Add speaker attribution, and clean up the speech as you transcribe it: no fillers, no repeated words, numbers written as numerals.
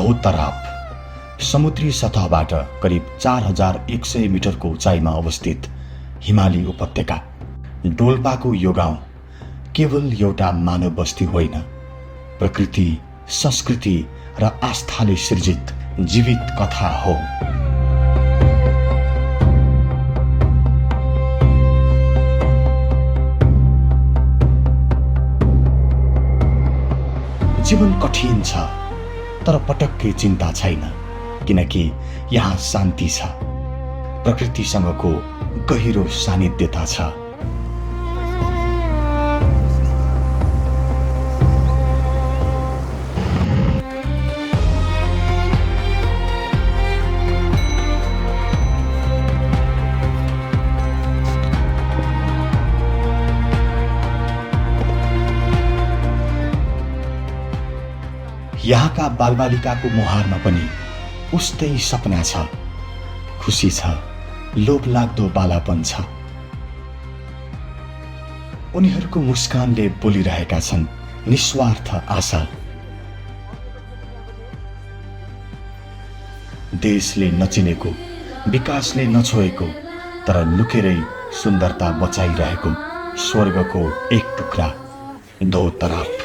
Speaker 1: धोतराप समुद्री सतहबाट करिब 4100 मिटरको उचाइमा अवस्थित हिमाली उपत्यका। डोल्पाको यो गाउँ केवल एउटा मानव बस्ती होइन, प्रकृति, संस्कृति र आस्थाले सृजित जीवित कथा हो। जीवन कठिन छ, तर पटक्कै चिन्ता छैन, किनकि यहाँ शान्ति छ, प्रकृतिसँगको गहिरो सानिध्यता छ। यहाँका बालबालिकाको मुहारमा पनि उस्तै सपना छ, खुसी छ, लोभलाग्दो बालापन छ। उनीहरूको मुस्कानले बोलिरहेका छन् निस्वार्थ आशा। देशले नचिनेको, विकासले नछोएको, तर लुकेरै सुन्दरता बचाइरहेको स्वर्गको एक टुक्रा धोतराप।